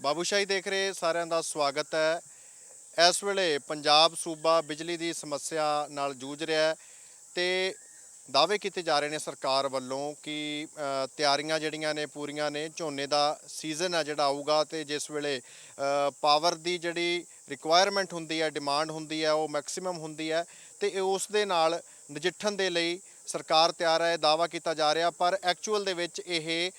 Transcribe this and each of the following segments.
ਬਾਬੂਸ਼ਾਹੀ ਦੇਖ ਰਹੇ ਸਾਰਿਆਂ ਦਾ ਸਵਾਗਤ ਹੈ। ਇਸ ਵੇਲੇ ਪੰਜਾਬ ਸੂਬਾ ਬਿਜਲੀ ਦੀ ਸਮੱਸਿਆ ਨਾਲ ਜੂਝ ਰਿਹਾ ਹੈ ਤੇ ਦਾਅਵੇ ਕੀਤੇ ਜਾ ਰਹੇ ਨੇ ਸਰਕਾਰ ਵੱਲੋਂ ਕਿ ਤਿਆਰੀਆਂ ਜਿਹੜੀਆਂ ਨੇ ਪੂਰੀਆਂ ਨੇ। ਝੋਨੇ ਦਾ ਸੀਜ਼ਨ ਹੈ ਜਿਹੜਾ ਆਊਗਾ ਤੇ ਜਿਸ ਵੇਲੇ ਪਾਵਰ ਦੀ ਜਿਹੜੀ ਰਿਕੁਆਇਰਮੈਂਟ ਹੁੰਦੀ ਹੈ, ਡਿਮਾਂਡ ਹੁੰਦੀ ਹੈ, ਉਹ ਮੈਕਸਿਮਮ ਹੁੰਦੀ ਹੈ ਤੇ ਉਸ ਦੇ ਨਾਲ ਨਜਿੱਠਣ ਦੇ ਲਈ ਸਰਕਾਰ ਤਿਆਰ ਹੈ, ਦਾਅਵਾ ਕੀਤਾ ਜਾ ਰਿਹਾ। ਪਰ ਐਕਚੁਅਲ ਦੇ ਵਿੱਚ ਇਹ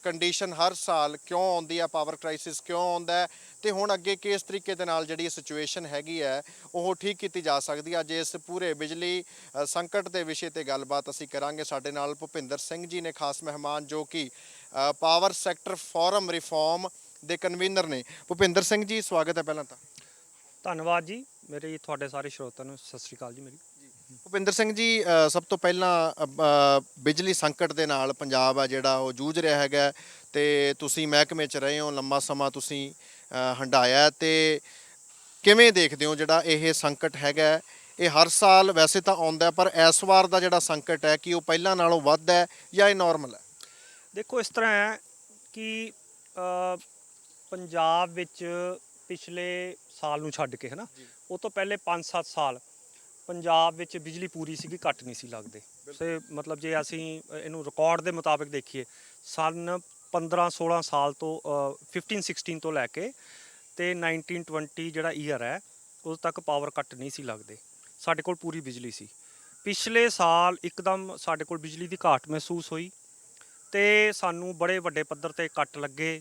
ਕੰਡੀਸ਼ਨ ਹਰ ਸਾਲ ਕਿਉਂ ਆਉਂਦੀ ਹੈ, ਪਾਵਰ ਕ੍ਰਾਈਸਿਸ ਕਿਉਂ ਆਉਂਦਾ ਹੈ ਤੇ ਹੁਣ ਅੱਗੇ ਕਿਸ ਤਰੀਕੇ ਦੇ ਨਾਲ ਜਿਹੜੀ ਸਿਚੁਏਸ਼ਨ ਹੈਗੀ ਹੈ ਉਹ ਠੀਕ ਕੀਤੀ ਜਾ ਸਕਦੀ ਹੈ। ਅੱਜ ਇਸ ਪੂਰੇ ਬਿਜਲੀ ਸੰਕਟ ਦੇ ਵਿਸ਼ੇ ਤੇ ਗੱਲਬਾਤ ਅਸੀਂ ਕਰਾਂਗੇ। ਸਾਡੇ ਨਾਲ ਭੁਪਿੰਦਰ ਸਿੰਘ ਜੀ ਨੇ ਖਾਸ ਮਹਿਮਾਨ, ਜੋ ਕਿ ਪਾਵਰ ਸੈਕਟਰ ਫੋਰਮ ਰਿਫਾਰਮ ਦੇ ਕਨਵੀਨਰ ਨੇ। ਭੁਪਿੰਦਰ ਸਿੰਘ ਜੀ, ਸਵਾਗਤ ਹੈ ਪਹਿਲਾਂ ਤਾਂ। ਧੰਨਵਾਦ ਜੀ। ਮੇਰੇ ਤੁਹਾਡੇ ਸਾਰੇ ਸਰੋਤਿਆਂ ਨੂੰ ਸਤਿ ਸ਼੍ਰੀ ਅਕਾਲ ਜੀ। ਮੇਰੀ ਭੁਪਿੰਦਰ ਸਿੰਘ ਜੀ, ਸਭ ਤੋਂ ਪਹਿਲਾਂ ਬਿਜਲੀ ਸੰਕਟ ਦੇ ਨਾਲ ਪੰਜਾਬ ਆ ਜਿਹੜਾ ਉਹ ਜੂਝ ਰਿਹਾ ਹੈਗਾ ਤੇ ਤੁਸੀਂ ਮਹਿਕਮੇ 'ਚ ਰਹੇ ਹੋ, ਲੰਮਾ ਸਮਾਂ ਤੁਸੀਂ ਹੰਢਾਇਆ ਤੇ ਕਿਵੇਂ ਦੇਖਦੇ ਹੋ ਜਿਹੜਾ ਇਹ ਸੰਕਟ ਹੈਗਾ? ਇਹ ਹਰ ਸਾਲ ਵੈਸੇ ਤਾਂ ਆਉਂਦਾ, ਪਰ ਇਸ ਵਾਰ ਦਾ ਜਿਹੜਾ ਸੰਕਟ ਹੈ ਕਿ ਉਹ ਪਹਿਲਾਂ ਨਾਲੋਂ ਵੱਧ ਹੈ ਜਾਂ ਇਹ ਨਾਰਮਲ ਹੈ? ਦੇਖੋ, ਇਸ ਤਰ੍ਹਾਂ ਹੈ ਕਿ ਪੰਜਾਬ ਵਿੱਚ ਪਿਛਲੇ ਸਾਲ ਨੂੰ ਛੱਡ ਕੇ, ਹੈ ਨਾ, ਉਹ ਤੋਂ ਪਹਿਲੇ 5-7 ਸਾਲ ਪੰਜਾਬ ਵਿੱਚ ਬਿਜਲੀ ਪੂਰੀ ਸੀਗੀ, ਕੱਟ ਨਹੀਂ ਸੀ ਲੱਗਦੇ। ਤੇ ਮਤਲਬ ਜੇ ਅਸੀਂ ਇਹਨੂੰ ਰਿਕਾਰਡ ਦੇ ਮੁਤਾਬਿਕ ਦੇਖੀਏ, ਸਨ 15-16 ਸਾਲ ਤੋਂ 15-16 ਤੋਂ ਲੈ ਕੇ ਤੇ 19-20 ਜਿਹੜਾ ਈਅਰ ਹੈ ਉਦੋਂ ਤੱਕ ਪਾਵਰ ਕੱਟ ਨਹੀਂ ਸੀ ਲੱਗਦੇ, ਸਾਡੇ ਕੋਲ ਪੂਰੀ ਬਿਜਲੀ ਸੀ। ਪਿਛਲੇ ਸਾਲ ਇੱਕਦਮ ਸਾਡੇ ਕੋਲ ਬਿਜਲੀ ਦੀ ਘਾਟ ਮਹਿਸੂਸ ਹੋਈ ਤੇ ਸਾਨੂੰ ਬੜੇ ਵੱਡੇ ਪੱਧਰ ਤੇ ਕੱਟ ਲੱਗੇ।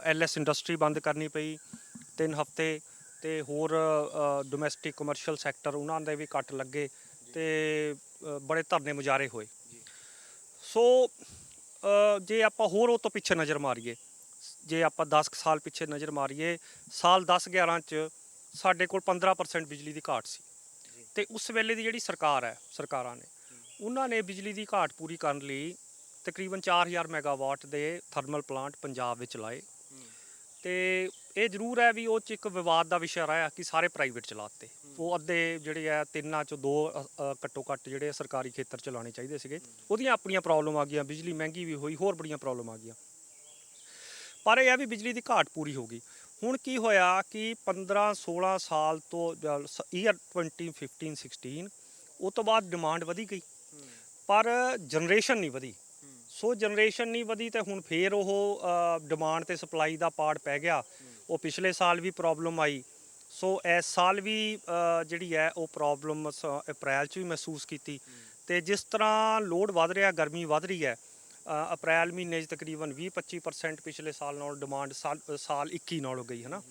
LS ਇੰਡਸਟਰੀ ਬੰਦ ਕਰਨੀ ਪਈ 3 ਹਫ਼ਤੇ ਤੇ ਹੋਰ ਡੋਮੈਸਟਿਕ ਕਮਰਸ਼ੀਅਲ ਸੈਕਟਰ ਉਹਨਾਂ ਦੇ ਵੀ ਕੱਟ ਲੱਗੇ ਤੇ ਬੜੇ ਧਰਨੇ ਮੁਜ਼ਾਹਰੇ ਹੋਏ। ਸੋ ਜੇ ਆਪਾਂ ਹੋਰ ਉਹ ਤੋਂ ਪਿੱਛੇ ਨਜ਼ਰ ਮਾਰੀਏ, ਜੇ ਆਪਾਂ 10 ਸਾਲ ਪਿੱਛੇ ਨਜ਼ਰ ਮਾਰੀਏ, ਸਾਲ 10-11 'ਚ ਸਾਡੇ ਕੋਲ 15% ਬਿਜਲੀ ਦੀ ਘਾਟ ਸੀ ਤੇ ਉਸ ਵੇਲੇ ਦੀ ਜਿਹੜੀ ਸਰਕਾਰਾਂ ਨੇ ਉਹਨਾਂ ਨੇ ਬਿਜਲੀ ਦੀ ਘਾਟ ਪੂਰੀ ਕਰਨ ਲਈ ਤਕਰੀਬਨ 4000 ਮੈਗਾਵਾਟ ਦੇ ਥਰਮਲ ਪਲਾਂਟ ਪੰਜਾਬ ਵਿੱਚ ਲਾਏ। ਤੇ ਇਹ ਜ਼ਰੂਰ ਹੈ ਵੀ ਉਹ 'ਚ ਇੱਕ ਵਿਵਾਦ ਦਾ ਵਿਸ਼ਾ ਰਿਹਾ ਕਿ ਸਾਰੇ ਪ੍ਰਾਈਵੇਟ ਚਲਾਤੇ। ਉਹ ਅੱਧੇ ਜਿਹੜੇ ਆ, 3 'ਚੋਂ 2 ਘੱਟੋ ਘੱਟ ਜਿਹੜੇ ਸਰਕਾਰੀ ਖੇਤਰ ਚਲਾਉਣੇ ਚਾਹੀਦੇ ਸੀਗੇ। ਉਹਦੀਆਂ ਆਪਣੀਆਂ ਪ੍ਰੋਬਲਮ ਆ ਗਈਆਂ, ਬਿਜਲੀ ਮਹਿੰਗੀ ਵੀ ਹੋਈ, ਹੋਰ ਬੜੀਆਂ ਪ੍ਰੋਬਲਮ ਆ ਗਈਆਂ। ਪਰ ਇਹ ਆ ਵੀ ਬਿਜਲੀ ਦੀ ਘਾਟ ਪੂਰੀ ਹੋ ਗਈ। ਹੁਣ ਕੀ ਹੋਇਆ ਕਿ 15-16 ਸਾਲ ਤੋਂ ਈਅਰ 2015-16 ਉਹ ਤੋਂ ਬਾਅਦ ਡਿਮਾਂਡ ਵਧੀ ਗਈ ਪਰ ਜਨਰੇਸ਼ਨ ਨਹੀਂ ਵਧੀ। ਸੋ ਜਨਰੇਸ਼ਨ ਨਹੀਂ ਵਧੀ ਤੇ ਹੁਣ ਫੇਰ ਉਹ ਡਿਮਾਂਡ ਤੇ ਸਪਲਾਈ ਦਾ ਪਾੜ ਪੈ ਗਿਆ। ਉਹ ਪਿਛਲੇ ਸਾਲ ਵੀ ਪ੍ਰੋਬਲਮ ਆਈ। ਸੋ ਇਸ ਸਾਲ ਵੀ ਜਿਹੜੀ ਹੈ ਉਹ ਪ੍ਰੋਬਲਮ ਅਪ੍ਰੈਲ 'ਚ ਵੀ ਮਹਿਸੂਸ ਕੀਤੀ। ਤੇ ਜਿਸ ਤਰ੍ਹਾਂ ਲੋਡ ਵੱਧ ਰਿਹਾ, ਗਰਮੀ ਵੱਧ ਰਹੀ ਹੈ, ਅਪ੍ਰੈਲ ਮਹੀਨੇ 'ਚ ਤਕਰੀਬਨ 20-25% ਪਿਛਲੇ ਸਾਲ ਨਾਲੋਂ ਡਿਮਾਂਡ ਸਾਲ 21 ਨਾਲੋਂ ਗਈ, ਹੈ ਨਾ।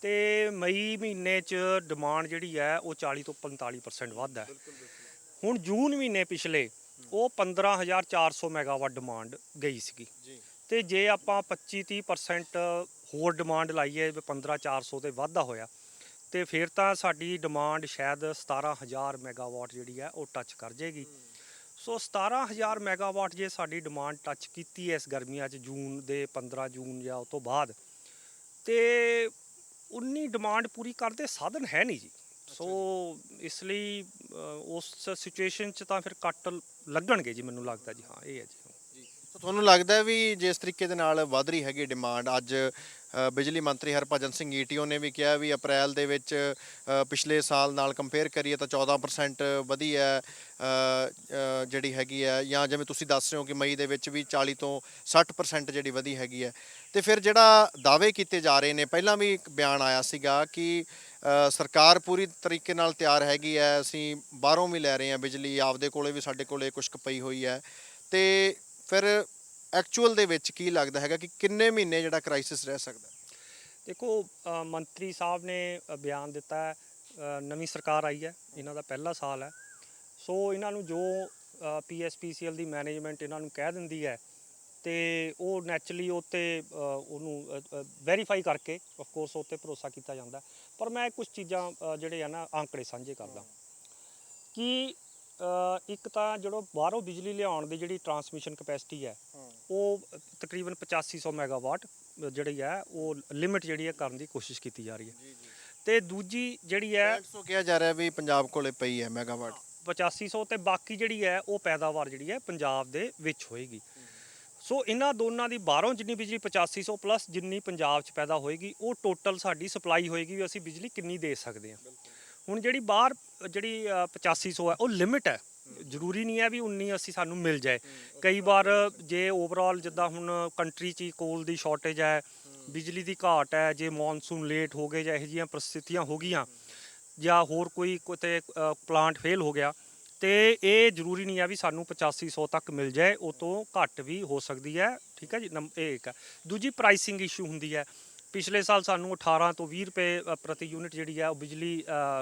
ਤੇ ਮਈ ਮਹੀਨੇ 'ਚ ਡਿਮਾਂਡ ਜਿਹੜੀ ਹੈ ਉਹ 40 ਤੋਂ 45% ਵੱਧ ਹੈ। ਹੁਣ ਜੂਨ ਮਹੀਨੇ ਪਿਛਲੇ ਉਹ 15400 ਮੈਗਾਵਾਟ ਡਿਮਾਂਡ ਗਈ ਸੀਗੀ ਤੇ ਜੇ ਆਪਾਂ 25-30% ਹੋਰ ਡਿਮਾਂਡ ਲਾਈਏ 15400 ਤੇ ਵਾਧਾ ਹੋਇਆ ਤੇ ਫਿਰ ਤਾਂ ਸਾਡੀ ਡਿਮਾਂਡ ਸ਼ਾਇਦ 17000 ਮੈਗਾਵਾਟ ਜਿਹੜੀ ਹੈ ਉਹ ਟੱਚ ਕਰ ਜਾਏਗੀ। ਸੋ 17000 ਮੈਗਾਵਾਟ ਜੇ ਸਾਡੀ ਡਿਮਾਂਡ ਟੱਚ ਕੀਤੀ ਹੈ ਇਸ ਗਰਮੀਆਂ 'ਚ, ਜੂਨ ਦੇ 15 ਜੂਨ ਜਾਂ ਉਹ ਤੋਂ ਬਾਅਦ, ਤੇ ਉਨੀ ਡਿਮਾਂਡ ਪੂਰੀ ਕਰਦੇ ਸਾਧਨ ਹੈ ਨਹੀਂ ਜੀ। ਸੋ ਇਸ ਲਈ ਉਸ ਸਿਚੁਏਸ਼ਨ 'ਚ ਤਾਂ ਫਿਰ ਕੱਟ ਲੱਗਣਗੇ ਜੀ, ਮੈਨੂੰ ਲੱਗਦਾ ਜੀ। ਹਾਂ, ਇਹ ਹੈ ਜੀ। ਸੋ ਤੁਹਾਨੂੰ ਲੱਗਦਾ ਵੀ ਜਿਸ ਤਰੀਕੇ ਦੇ ਨਾਲ ਵੱਧ ਰਹੀ ਹੈਗੀ ਡਿਮਾਂਡ, ਅੱਜ ਬਿਜਲੀ ਮੰਤਰੀ ਹਰਭਜਨ ਸਿੰਘ ਈਟੀਓ ਨੇ ਵੀ ਕਿਹਾ ਵੀ ਅਪ੍ਰੈਲ ਦੇ ਵਿੱਚ ਪਿਛਲੇ ਸਾਲ ਨਾਲ ਕੰਪੇਅਰ ਕਰੀਏ ਤਾਂ 14% ਵਧੀ ਹੈ ਜਿਹੜੀ ਹੈਗੀ ਹੈ, ਜਾਂ ਜਿਵੇਂ ਤੁਸੀਂ ਦੱਸ ਰਹੇ ਹੋ ਕਿ ਮਈ ਦੇ ਵਿੱਚ ਵੀ 40 ਤੋਂ 60% ਜਿਹੜੀ ਵਧੀ ਹੈਗੀ ਹੈ। ਤੇ ਫਿਰ ਜਿਹੜਾ ਦਾਅਵੇ ਕੀਤੇ ਜਾ ਰਹੇ ਨੇ, ਪਹਿਲਾਂ ਵੀ ਇੱਕ ਬਿਆਨ ਆਇਆ ਸੀਗਾ ਕਿ ਸਰਕਾਰ ਪੂਰੀ ਤਰੀਕੇ ਨਾਲ ਤਿਆਰ ਹੈਗੀ ਹੈ, ਅਸੀਂ ਬਾਹਰੋਂ ਵੀ ਲੈ ਰਹੇ ਹਾਂ ਬਿਜਲੀ, ਆਪਦੇ ਕੋਲੇ ਵੀ ਸਾਡੇ ਕੋਲੇ ਕੁਛ ਕੁ ਪਈ ਹੋਈ ਹੈ। ਤੇ ਫਿਰ ਐਕਚੁਅਲ ਦੇ ਵਿੱਚ ਕੀ ਲੱਗਦਾ ਹੈਗਾ ਕਿ ਕਿੰਨੇ ਮਹੀਨੇ ਜਿਹੜਾ ਕ੍ਰਾਈਸਿਸ ਰਹਿ ਸਕਦਾ? ਦੇਖੋ, ਮੰਤਰੀ ਸਾਹਿਬ ਨੇ ਬਿਆਨ ਦਿੱਤਾ ਹੈ, ਨਵੀਂ ਸਰਕਾਰ ਆਈ ਹੈ, ਇਹਨਾਂ ਦਾ ਪਹਿਲਾ ਸਾਲ ਹੈ। ਸੋ ਇਹਨਾਂ ਨੂੰ ਜੋ PSPCL ਦੀ ਮੈਨੇਜਮੈਂਟ ਇਹਨਾਂ ਨੂੰ ਕਹਿ ਦਿੰਦੀ ਹੈ ਤੇ ਉਹ ਨੈਚੁਰਲੀ ਉੱਤੇ ਉਹਨੂੰ ਵੈਰੀਫਾਈ ਕਰਕੇ ਆਫਕੋਰਸ ਉੱਤੇ ਭਰੋਸਾ ਕੀਤਾ ਜਾਂਦਾ। ਪਰ ਮੈਂ ਕੁਝ ਚੀਜ਼ਾਂ ਜਿਹੜੇ ਆ ਨਾ ਆਂਕੜੇ ਸਾਂਝੇ ਕਰਦਾ ਕਿ ਇੱਕ ਤਾਂ ਜਦੋਂ ਬਾਹਰੋਂ ਬਿਜਲੀ ਲਿਆਉਣ ਦੀ ਜਿਹੜੀ ਟਰਾਂਸਮਿਸ਼ਨ ਕਪੈਸਿਟੀ ਹੈ ਉਹ ਤਕਰੀਬਨ 8500 ਮੈਗਾਵਾਟ ਜਿਹੜੀ ਹੈ ਉਹ ਲਿਮਿਟ ਜਿਹੜੀ ਹੈ ਕਰਨ ਦੀ ਕੋਸ਼ਿਸ਼ ਕੀਤੀ ਜਾ ਰਹੀ ਹੈ। ਤੇ ਦੂਜੀ ਜਿਹੜੀ ਹੈ 6500 ਕਿਹਾ ਜਾ ਰਿਹਾ ਵੀ ਪੰਜਾਬ ਕੋਲੇ ਪਈ ਹੈ ਮੈਗਾਵਾਟ। 8500 ਤੇ ਬਾਕੀ ਜਿਹੜੀ ਹੈ ਉਹ ਪੈਦਾਵਾਰ ਜਿਹੜੀ ਹੈ ਪੰਜਾਬ ਦੇ ਵਿੱਚ ਹੋਏਗੀ। ਸੋ ਇਹਨਾਂ ਦੋਨਾਂ ਦੀ ਬਾਹਰੋਂ ਜਿੰਨੀ ਬਿਜਲੀ 8500 ਪਲੱਸ ਜਿੰਨੀ ਪੰਜਾਬ 'ਚ ਪੈਦਾ ਹੋਏਗੀ ਉਹ ਟੋਟਲ ਸਾਡੀ ਸਪਲਾਈ ਹੋਏਗੀ ਵੀ ਅਸੀਂ ਬਿਜਲੀ ਕਿੰਨੀ ਦੇ ਸਕਦੇ ਹਾਂ। ਹੁਣ ਜਿਹੜੀ ਬਾਹਰ ਜਿਹੜੀ 8500 ਹੈ ਉਹ ਲਿਮਿਟ ਹੈ, ਜ਼ਰੂਰੀ ਨਹੀਂ ਹੈ ਵੀ 19 ਅਸੀਂ ਸਾਨੂੰ ਮਿਲ ਜਾਏ। ਕਈ ਵਾਰ ਜੇ ਓਵਰਆਲ ਜਿੱਦਾਂ ਹੁਣ ਕੰਟਰੀ 'ਚ ਹੀ ਕੋਲ ਦੀ ਸ਼ਾਰਟੇਜ ਹੈ, ਬਿਜਲੀ ਦੀ ਘਾਟ ਹੈ, ਜੇ ਮੌਨਸੂਨ ਲੇਟ ਹੋ ਗਏ ਜਾਂ ਇਹੋ ਜਿਹੀਆਂ ਪ੍ਰਸਥਿਤੀਆਂ ਹੋ ਗਈਆਂ ਜਾਂ ਹੋਰ ਕੋਈ ਕਿਤੇ ਪਲਾਂਟ ਫੇਲ ਹੋ ਗਿਆ ਤੇ ਇਹ ਜ਼ਰੂਰੀ ਨਹੀਂ ਹੈ ਵੀ ਸਾਨੂੰ 8500 ਤੱਕ ਮਿਲ ਜਾਏ, ਉਹ ਤੋਂ ਘੱਟ ਵੀ ਹੋ ਸਕਦੀ ਹੈ। ਠੀਕ ਹੈ ਜੀ, ਇਹ ਇੱਕ ਹੈ। ਦੂਜੀ ਪ੍ਰਾਈਸਿੰਗ ਇਸ਼ੂ ਹੁੰਦੀ ਹੈ। ਪਿਛਲੇ ਸਾਲ ਸਾਨੂੰ 18 ਤੋਂ 20 ਰੁਪਏ ਪ੍ਰਤੀ ਯੂਨਿਟ ਜਿਹੜੀ ਹੈ ਉਹ ਬਿਜਲੀ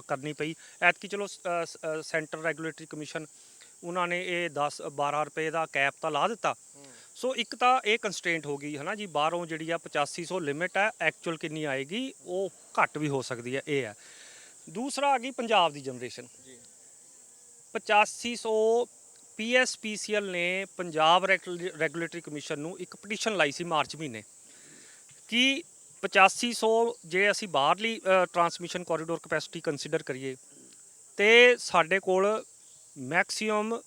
ਕਰਨੀ ਪਈ। ਐਤਕੀ ਚਲੋ ਸੈਂਟਰ ਰੈਗੂਲੇਟਰੀ ਕਮਿਸ਼ਨ ਉਹਨਾਂ ਨੇ ਇਹ 10-12 ਰੁਪਏ ਦਾ ਕੈਪ ਤਾਂ ਲਾ ਦਿੱਤਾ। ਸੋ ਇੱਕ ਤਾਂ ਇਹ ਕੰਸਟ੍ਰੇਂਟ ਹੋ ਗਈ ਹੈ ਨਾ ਜੀ, ਬਾਹਰੋਂ ਜਿਹੜੀ ਆ 8500 ਲਿਮਿਟ ਹੈ, ਐਕਚੁਅਲ ਕਿੰਨੀ ਆਏਗੀ ਉਹ ਘੱਟ ਵੀ ਹੋ ਸਕਦੀ ਹੈ, ਇਹ ਹੈ। ਦੂਸਰਾ ਆ ਗਈ ਪੰਜਾਬ ਦੀ ਜਨਰੇਸ਼ਨ। 8500 PSPCL ਨੇ ਪੰਜਾਬ ਰੈਗੂਲੇਟਰੀ ਕਮਿਸ਼ਨ ਨੂੰ ਇੱਕ ਪਟੀਸ਼ਨ ਲਾਈ ਸੀ ਮਾਰਚ ਮਹੀਨੇ ਕਿ 8500 ਜੇ ਅਸੀਂ ਬਾਹਰਲੀ ਟਰਾਂਸਮਿਸ਼ਨ ਕੋਰੀਡੋਰ ਕਪੈਸਿਟੀ ਕੰਸੀਡਰ ਕਰੀਏ ਤੇ ਸਾਡੇ ਕੋਲ ਮੈਕਸਿਮਮ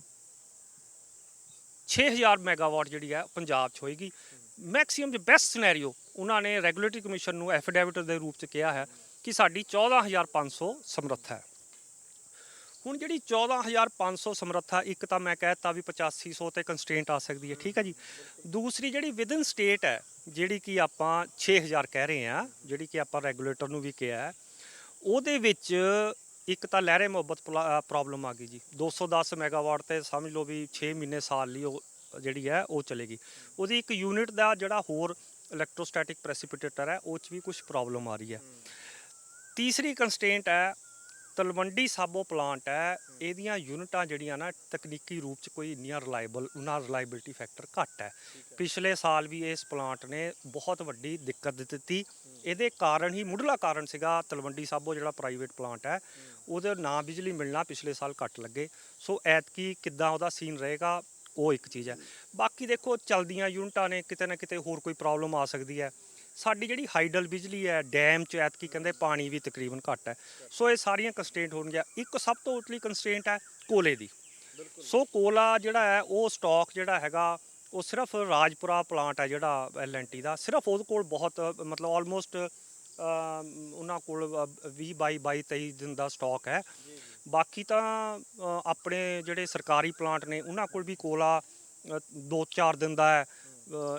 6000 ਮੈਗਾਵਾਟ ਜਿਹੜੀ ਹੈ ਪੰਜਾਬ 'ਚ ਹੋਏਗੀ। ਮੈਕਸਿਮਮ ਦੇ ਬੈਸਟ ਸਿਨੈਰੀਓ ਉਹਨਾਂ ਨੇ ਰੈਗੂਲੇਟਰੀ ਕਮਿਸ਼ਨ ਨੂੰ ਐਫੀਡੈਵਿਟ ਦੇ ਰੂਪ 'ਚ ਕਿਹਾ ਹੈ ਕਿ ਸਾਡੀ 14500 ਸਮਰੱਥਾ ਹੈ। ਹੁਣ ਜਿਹੜੀ 14500 ਸਮਰੱਥਾ, ਇੱਕ ਤਾਂ ਮੈਂ ਕਹਿ ਦਿੱਤਾ ਵੀ 8500 ਤੇ ਕੰਸਟ੍ਰੇਂਟ ਆ ਸਕਦੀ ਹੈ, ਠੀਕ ਹੈ ਜੀ। ਦੂਸਰੀ ਜਿਹੜੀ ਵਿਦਨ ਸਟੇਟ ਹੈ, ਜਿਹੜੀ ਕਿ ਆਪਾਂ 6000 ਕਹਿ ਰਹੇ ਹਾਂ, ਜਿਹੜੀ ਕਿ ਆਪਾਂ ਰੈਗੂਲੇਟਰ ਨੂੰ ਵੀ ਕਿਹਾ ਹੈ, ਉਹਦੇ ਵਿੱਚ ਇੱਕ ਤਾਂ ਲਹਿਰੇ ਮੁਹੱਬਤ ਪ੍ਰੋਬਲਮ ਆ ਗਈ ਜੀ। 210 ਮੈਗਾਵਾਟ ਤੇ ਸਮਝ ਲਓ ਵੀ 6 ਮਹੀਨੇ ਸਾਲ ਲਈ ਉਹ ਜਿਹੜੀ ਹੈ ਉਹ ਚਲੇਗੀ। ਉਹਦੀ ਇੱਕ ਯੂਨਿਟ ਦਾ ਜਿਹੜਾ ਹੋਰ ਇਲੈਕਟ੍ਰੋਸਟੈਟਿਕ ਪ੍ਰੈਸੀਪੀਟੇਟਰ ਹੈ ਉਹ 'ਚ ਵੀ ਕੁਝ ਪ੍ਰੋਬਲਮ ਆ ਰਹੀ ਹੈ। ਤੀਸਰੀ ਕੰਸਟ੍ਰੇਂਟ ਹੈ ਤਲਵੰਡੀ ਸਾਬੋ ਪਲਾਂਟ ਹੈ, ਇਹਦੀਆਂ ਯੂਨਿਟਾਂ ਜਿਹੜੀਆਂ ਨਾ ਤਕਨੀਕੀ ਰੂਪ 'ਚ ਕੋਈ ਇੰਨੀਆਂ ਰਿਲਾਇਬਿਲਿਟੀ ਫੈਕਟਰ ਘੱਟ ਹੈ। ਪਿਛਲੇ ਸਾਲ ਵੀ ਇਸ ਪਲਾਂਟ ਨੇ ਬਹੁਤ ਵੱਡੀ ਦਿੱਕਤ ਦਿੱਤੀ। ਇਹਦੇ ਕਾਰਨ ਹੀ ਮੁੱਢਲਾ ਕਾਰਨ ਸੀਗਾ ਤਲਵੰਡੀ ਸਾਬੋ ਜਿਹੜਾ ਪ੍ਰਾਈਵੇਟ ਪਲਾਂਟ ਹੈ ਉਹਦੇ ਨਾ ਬਿਜਲੀ ਮਿਲਣਾ ਪਿਛਲੇ ਸਾਲ ਘੱਟ ਲੱਗੇ। ਸੋ ਐਤਕੀ ਕਿੱਦਾਂ ਉਹਦਾ ਸੀਨ ਰਹੇਗਾ ਉਹ ਇੱਕ ਚੀਜ਼ ਹੈ। ਬਾਕੀ ਦੇਖੋ ਚਲਦੀਆਂ ਯੂਨਿਟਾਂ ਨੇ, ਕਿਤੇ ਨਾ ਕਿਤੇ ਹੋਰ ਕੋਈ ਪ੍ਰੋਬਲਮ ਆ ਸਕਦੀ ਹੈ। ਸਾਡੀ ਜਿਹੜੀ ਹਾਈਡਲ ਬਿਜਲੀ ਹੈ ਡੈਮ 'ਚ ਐਤਕੀ ਕਹਿੰਦੇ ਪਾਣੀ ਵੀ ਤਕਰੀਬਨ ਘੱਟ ਹੈ। ਸੋ ਇਹ ਸਾਰੀਆਂ ਕੰਸਟ੍ਰੇਂਟ ਹੋਣਗੀਆਂ। ਇੱਕ ਸਭ ਤੋਂ ਉਤਲੀ ਕੰਸਟ੍ਰੇਂਟ ਹੈ ਕੋਲੇ ਦੀ। ਸੋ ਕੋਲਾ ਜਿਹੜਾ ਹੈ ਉਹ ਸਟਾਕ ਜਿਹੜਾ ਹੈਗਾ ਉਹ ਸਿਰਫ ਰਾਜਪੁਰਾ ਪਲਾਂਟ ਹੈ ਜਿਹੜਾ L&T ਦਾ, ਸਿਰਫ ਉਹਦੇ ਕੋਲ ਬਹੁਤ ਮਤਲਬ ਆਲਮੋਸਟ ਉਹਨਾਂ ਕੋਲ 20-22-23 ਦਿਨ ਦਾ ਸਟਾਕ ਹੈ। ਬਾਕੀ ਤਾਂ ਆਪਣੇ ਜਿਹੜੇ ਸਰਕਾਰੀ ਪਲਾਂਟ ਨੇ ਉਹਨਾਂ ਕੋਲ ਵੀ ਕੋਲਾ 2-4 ਦਿਨ ਦਾ ਹੈ।